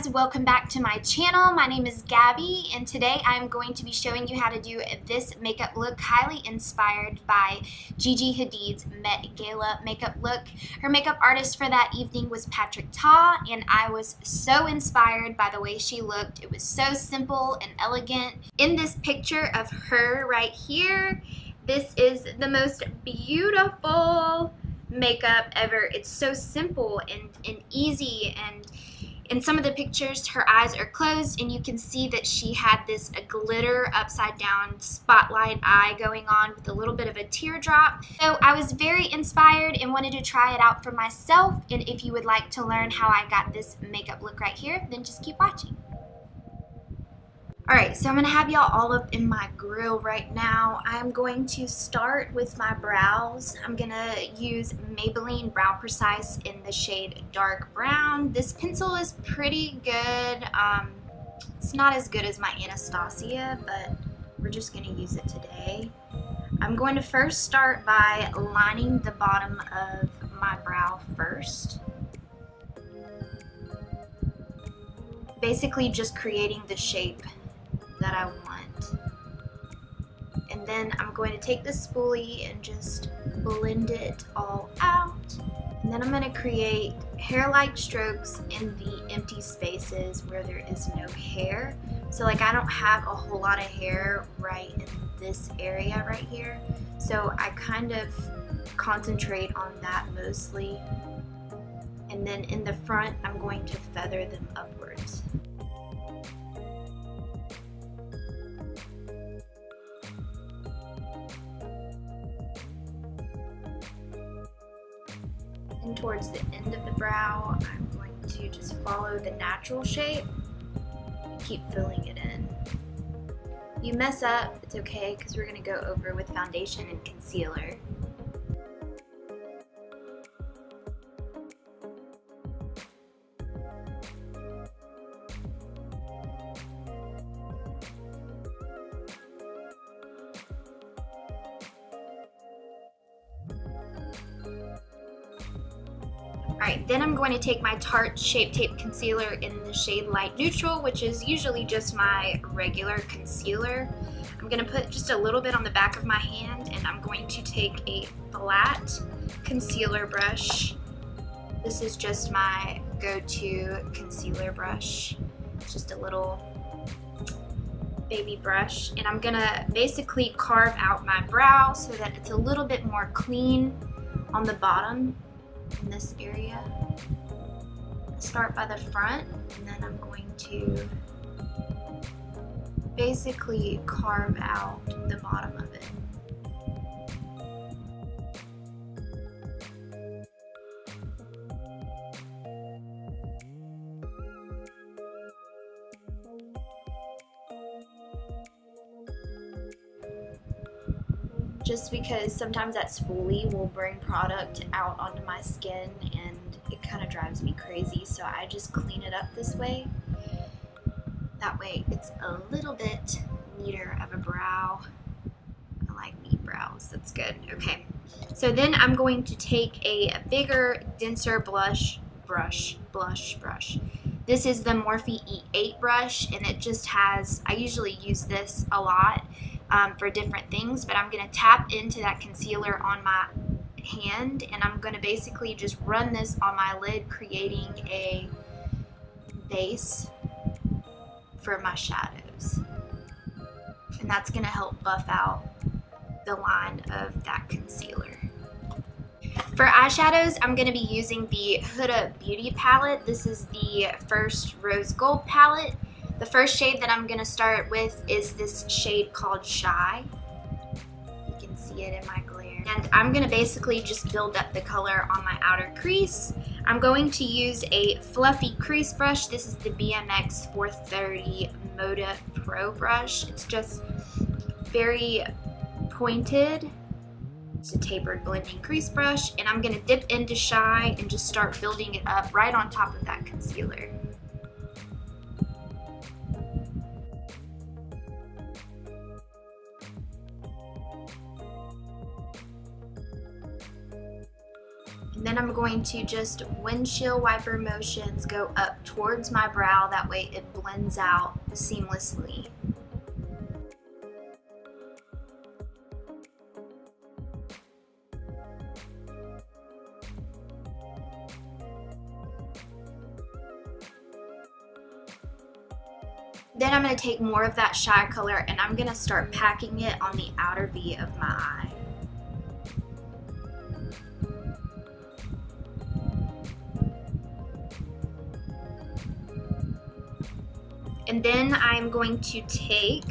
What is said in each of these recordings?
guys, welcome back to my channel. My name is Gabby and today I'm going to be showing you how to do this makeup look highly inspired by GiGi Hadid's Met Gala makeup look. Her makeup artist for that evening was Tarte, and I was so inspired by the way she looked. It was so simple and elegant. In this picture of her right here, this is the most beautiful makeup ever. It's so simple and easy, and in some of the pictures her eyes are closed and you can see that she had this glitter upside down spotlight eye going on with a little bit of a teardrop. So I was very inspired and wanted to try it out for myself, and if you would like to learn how I got this makeup look right here, then just keep watching. Alright, so I'm going to have y'all all up in my grill right now. I'm going to start with my brows. I'm going to use Maybelline Brow Precise in the shade Dark Brown. This pencil is pretty good. It's not as good as my Anastasia, but we're just going to use it today. I'm going to first start by lining the bottom of my brow first. Basically just creating the shape that I want. And then I'm going to take the spoolie and just blend it all out. And then I'm going to create hair-like strokes in the empty spaces where there is no hair. So like I don't have a whole lot of hair right in this area right here. So I kind of concentrate on that mostly. And then in the front, I'm going to feather them upwards. And towards the end of the brow, I'm going to just follow the natural shape and keep filling it in. If you mess up, it's okay because we're going to go over with foundation and concealer. Alright, then I'm going to take my Tarte Shape Tape Concealer in the shade Light Neutral, which is usually just my regular concealer. I'm going to put just a little bit on the back of my hand, and I'm going to take a flat concealer brush. This is just my go-to concealer brush. It's just a little baby brush, and I'm going to basically carve out my brow so that it's a little bit more clean on the bottom. In this area. Start by the front, and then I'm going to basically carve out the bottom of it. Just because sometimes that spoolie will bring product out onto my skin and it kind of drives me crazy, so I just clean it up this way. That way it's a little bit neater of a brow. I like neat brows, that's good. Okay, so then I'm going to take a bigger, denser blush brush. This is the Morphe E8 brush, and it just has, I usually use this a lot for different things, but I'm going to tap into that concealer on my hand, and I'm going to basically just run this on my lid, creating a base for my shadows. And that's going to help buff out the line of that concealer. For eyeshadows, I'm going to be using the Huda Beauty palette. This is the first Rose Gold palette. The first shade that I'm going to start with is this shade called Shy. You can see it in my glare. And I'm going to basically just build up the color on my outer crease. I'm going to use a fluffy crease brush. This is the BMX 430 Moda Pro brush. It's just very pointed. It's a tapered blending crease brush. And I'm going to dip into Shy and just start building it up right on top of that concealer. And then I'm going to just windshield wiper motions go up towards my brow, that way it blends out seamlessly. Then I'm going to take more of that shy color and I'm going to start packing it on the outer V of my eye. And then I'm going to take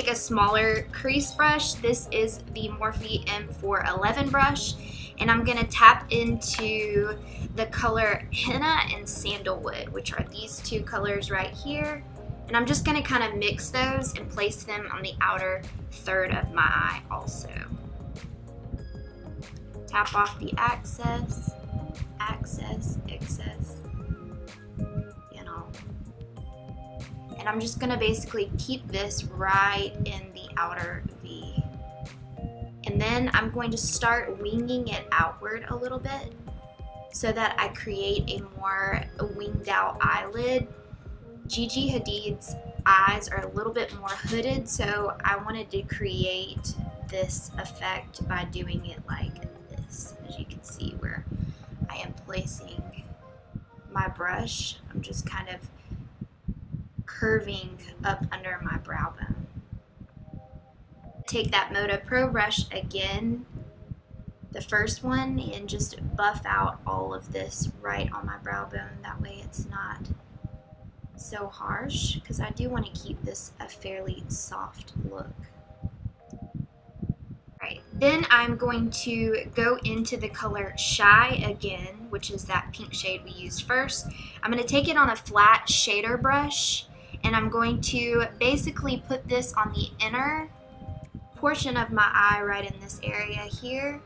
a smaller crease brush. This is the Morphe M411 brush. And I'm going to tap into the color Henna and Sandalwood, which are these two colors right here. And I'm just going to kind of mix those and place them on the outer third of my eye also. Tap off the excess, you know. And I'm just going to basically keep this right in the outer V. And then I'm going to start winging it outward a little bit so that I create a more winged out eyelid. GiGi Hadid's eyes are a little bit more hooded, so I wanted to create this effect by doing it like this. As you can see where I am placing my brush, I'm just kind of curving up under my brow bone. Take that Moda Pro brush again, the first one, and just buff out all of this right on my brow bone. That way it's not so harsh, because I do want to keep this a fairly soft look. Right, then I'm going to go into the color Shy again, which is that pink shade we used first. I'm going to take it on a flat shader brush, and I'm going to basically put this on the inner portion of my eye right in this area here,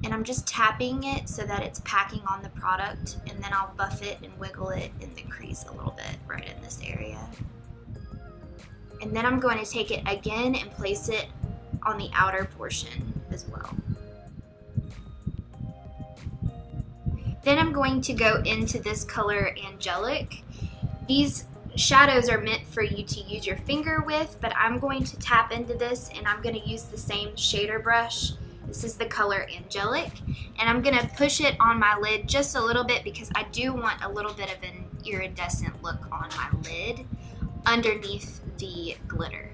and I'm just tapping it so that it's packing on the product, and then I'll buff it and wiggle it in the crease a little bit right in this area. And then I'm going to take it again and place it on the outer portion as well. Then I'm going to go into this color Angelic. These shadows are meant for you to use your finger with, but I'm going to tap into this and I'm going to use the same shader brush. This is the color Angelic, and I'm going to push it on my lid just a little bit because I do want a little bit of an iridescent look on my lid underneath the glitter.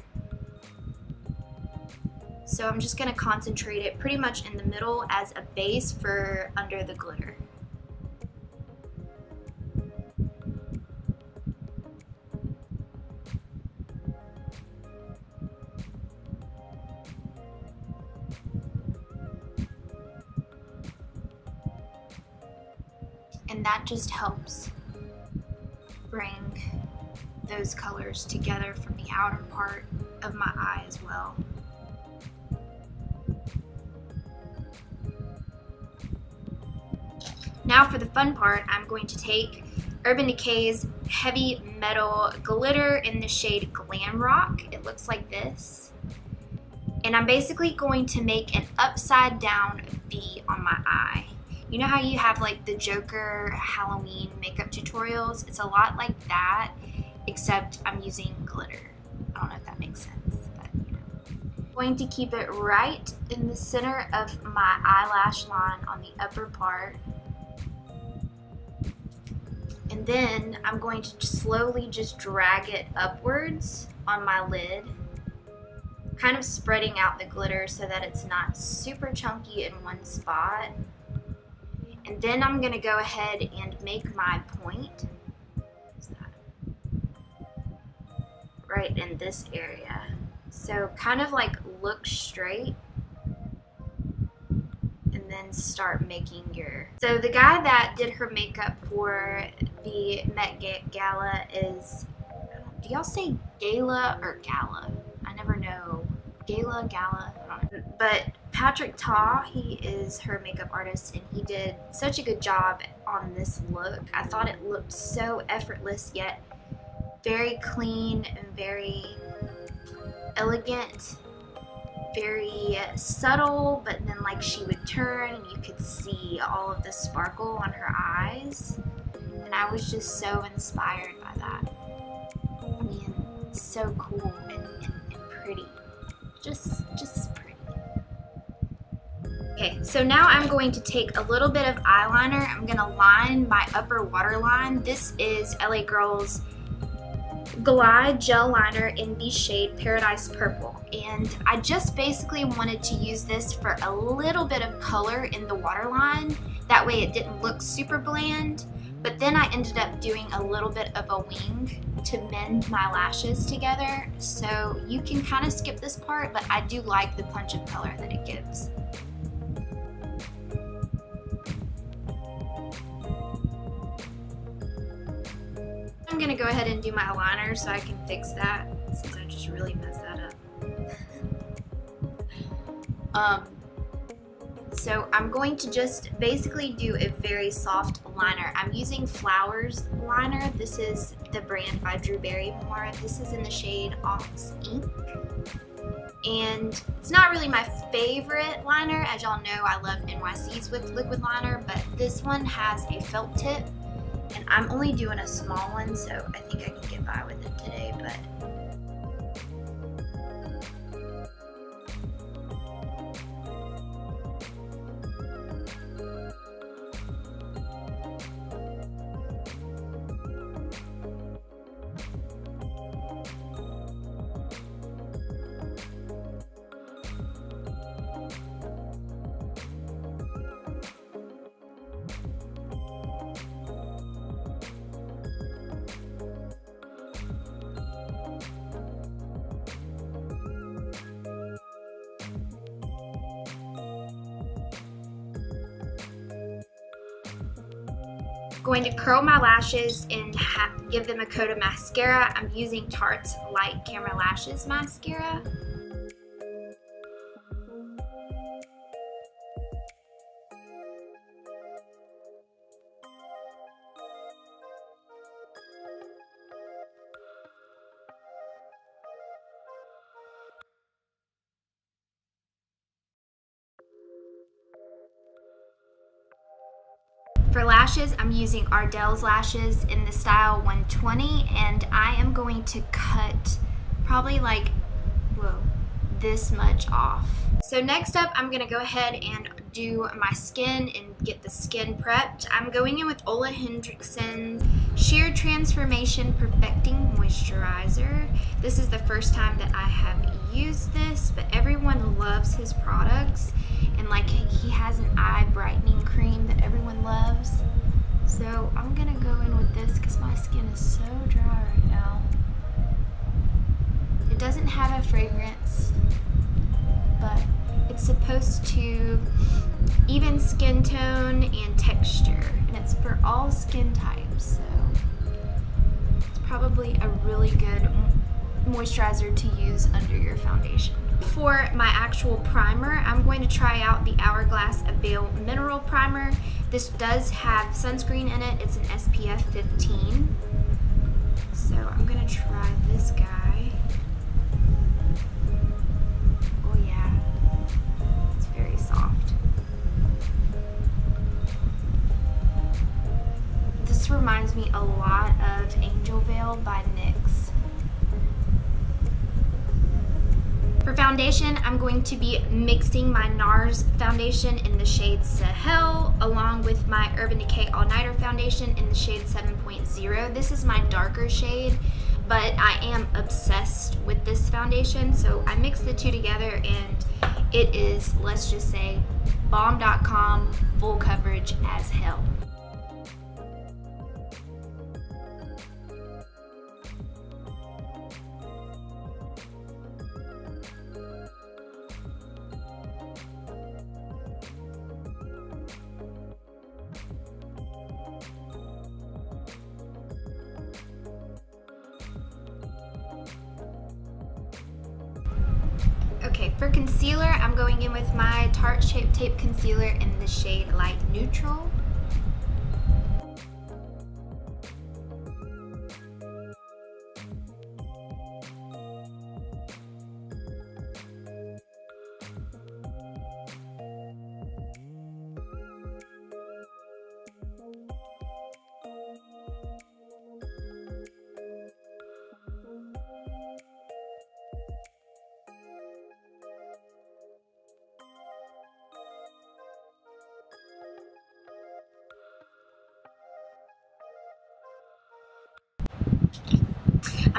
So I'm just going to concentrate it pretty much in the middle as a base for under the glitter. And that just helps bring those colors together from the outer part of my eye as well. Now for the fun part, I'm going to take Urban Decay's Heavy Metal Glitter in the shade Glam Rock. It looks like this. And I'm basically going to make an upside down V on my eye. You know how you have like the Joker Halloween makeup tutorials? It's a lot like that, except I'm using glitter. I don't know if that makes sense, but you know. I'm going to keep it right in the center of my eyelash line on the upper part. And then I'm going to slowly just drag it upwards on my lid, kind of spreading out the glitter so that it's not super chunky in one spot. And then I'm going to go ahead and make my point right in this area. So kind of like look straight and then start making your... So the guy that did her makeup for the Met Gala is... Do y'all say Gala or Gala? I never know. Gala, Gala, I don't know. But Patrick Ta, he is her makeup artist, and he did such a good job on this look. I thought it looked so effortless, yet very clean and very elegant. very subtle, but then like she would turn and you could see all of the sparkle on her eyes. And I was just so inspired by that. I mean, it's so cool and pretty. Just pretty. Okay, so now I'm going to take a little bit of eyeliner. I'm gonna line my upper waterline. This is LA Girl's GALA gel liner in the shade Paradise Purple, and I just basically wanted to use this for a little bit of color in the waterline. That way it didn't look super bland, but then I ended up doing a little bit of a wing to mend my lashes together, so you can kind of skip this part, but I do like the punch of color that it gives. I'm gonna go ahead and do my liner so I can fix that, since I just really messed that up. So I'm going to just basically do a very soft liner. I'm using Flowers liner. This is the brand by Drew Barrymore. This is in the shade Onyx Ink. And it's not really my favorite liner. As y'all know, I love NYC's with liquid liner, but this one has a felt tip. And I'm only doing a small one, so I think I can get by with it today, but going to curl my lashes and give them a coat of mascara. I'm using Tarte's Light Camera Lashes mascara. For lashes, I'm using Ardell's lashes in the style 120, and I am going to cut probably like, whoa, this much off. So next up, I'm gonna go ahead and do my skin and get the skin prepped. I'm going in with Ole Henricksons Sheer Transformation Perfecting Moisturizer. This is the first time that I have used this, but everyone loves his products, and like he has an eye brightening cream that everyone loves. So I'm gonna go in with this because my skin is so dry right now. It doesn't have a fragrance, but it's supposed to even skin tone and texture, and it's for all skin types, so it's probably a really good moisturizer to use under your foundation. For my actual primer, I'm going to try out the Hourglass Ardell Mineral Primer. This does have sunscreen in it. It's an SPF 15. So I'm gonna try this guy. Oh yeah, it's very soft. This reminds me a lot of Angel Veil by NYX. For foundation, I'm going to be mixing my NARS foundation in the shade Sahel along with my Urban Decay All Nighter foundation in the shade 7.0. This is my darker shade, but I am obsessed with this foundation, so I mixed the two together and it is, let's just say, bomb.com, full coverage as hell. Okay, for concealer, I'm going in with my Tarte Shape Tape Concealer in the shade Light Neutral.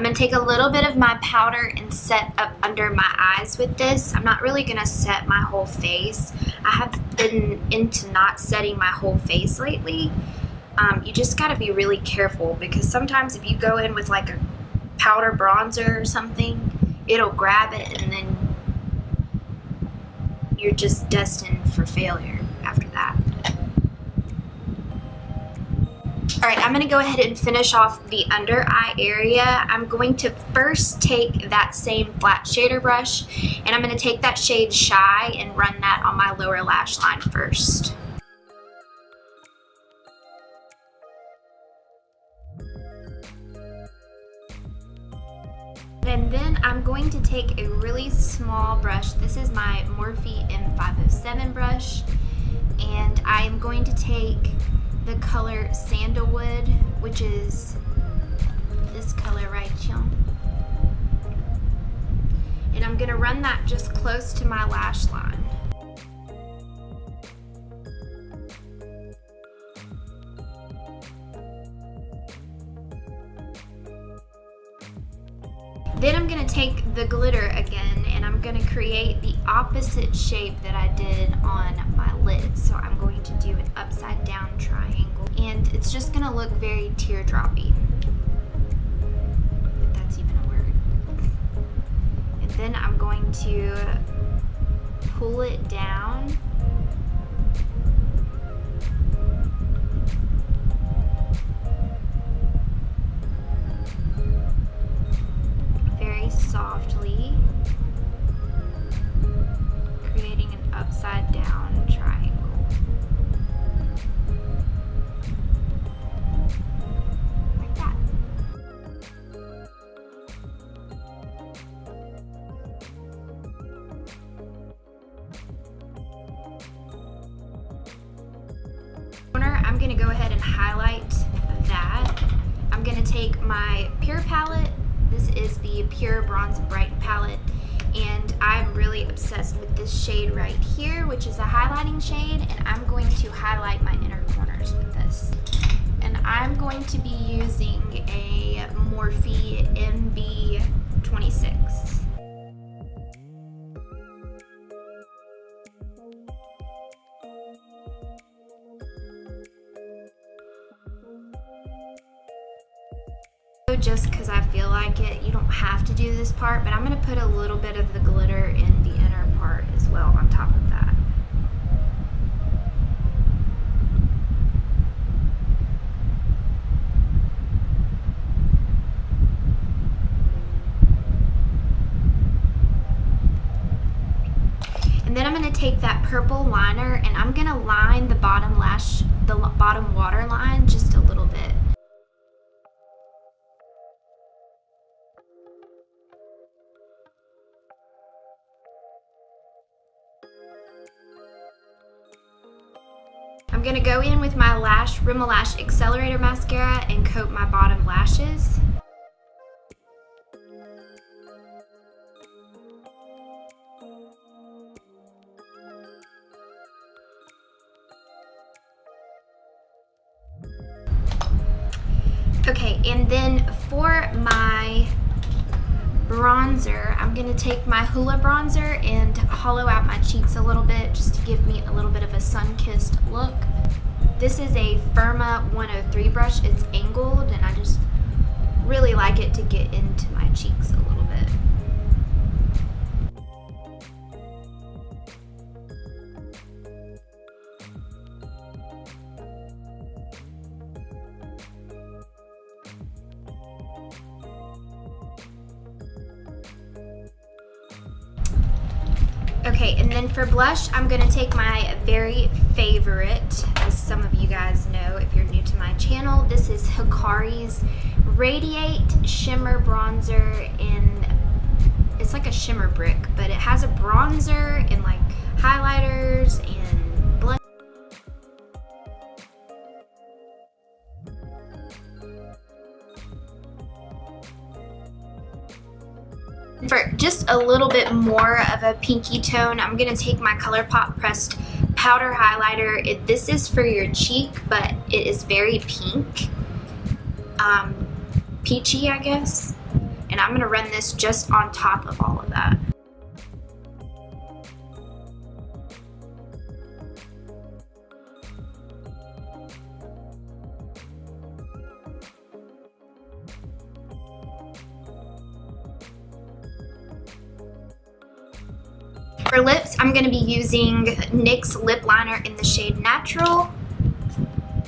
I'm going to take a little bit of my powder and set up under my eyes with this. I'm not really going to set my whole face. I have been into not setting my whole face lately. You just got to be really careful, because sometimes if you go in with like a powder bronzer or something, it'll grab it and then you're just destined for failure after that. Alright, I'm going to go ahead and finish off the under eye area. I'm going to first take that same flat shader brush, and I'm going to take that shade Shy and run that on my lower lash line first. And then I'm going to take a really small brush. This is my Morphe M507 brush, and I am going to take the color Sandalwood, which is this color right here. And I'm going to run that just close to my lash line. Then I'm going to take the glitter again, and I'm going to create the opposite shape that I did on my lid. So I'm going to do an upside down triangle, and it's just going to look very teardroppy, if that's even a word. And then I'm going to pull it down. Very softly, creating an upside down triangle. Like that. I'm going to go ahead and highlight that. I'm going to take my Pure palette. This is the Pure Bronze Brick palette, and I'm really obsessed with this shade right here, which is a highlighting shade, and I'm going to highlight my inner corners with this. And I'm going to be using a Morphe MB26. Just because I feel like it, you don't have to do this part, but I'm going to put a little bit of the glitter in the inner part as well on top of that. And then I'm going to take that purple liner, and I'm going to line the bottom water line just a little bit. I'm going to go in with my Rimmel Lash Accelerator Mascara and coat my bottom lashes. Okay, and then for my bronzer, I'm going to take my Hoola bronzer and hollow out my cheeks a little bit just to give me a little bit of a sun-kissed look. This is a Firma 103 brush. It's angled, and I just really like it to get into my cheeks a little bit. Okay, and then for blush, I'm going to take my very favorite, as some of you guys know if you're new to my channel. This is Hikari's Radiate Shimmer Bronzer in, it's like a shimmer brick, but it has a bronzer and like highlighters and blush. For just a little bit more of a pinky tone, I'm going to take my Colourpop pressed powder highlighter. This is for your cheek, but it is very pink. Peachy, I guess. and I'm gonna run this just on top of all of that. For lips, I'm going to be using NYX lip liner in the shade Natural,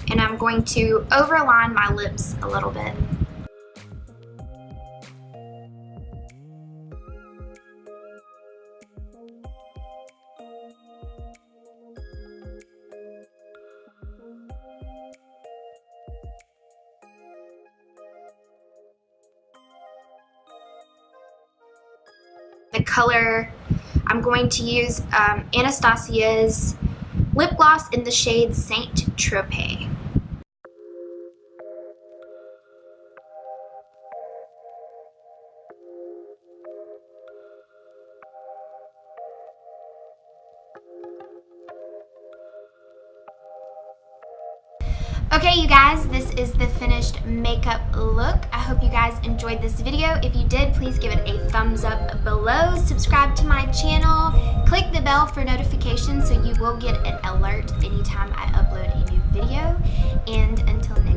and I'm going to overline my lips a little bit. The color, I'm going to use Anastasia's lip gloss in the shade Saint Tropez. Okay, you guys, this is the finished makeup look. I hope you guys enjoyed this video. If you did, please give it a thumbs up below. Subscribe to my channel. Click the bell for notifications so you will get an alert anytime I upload a new video. And until next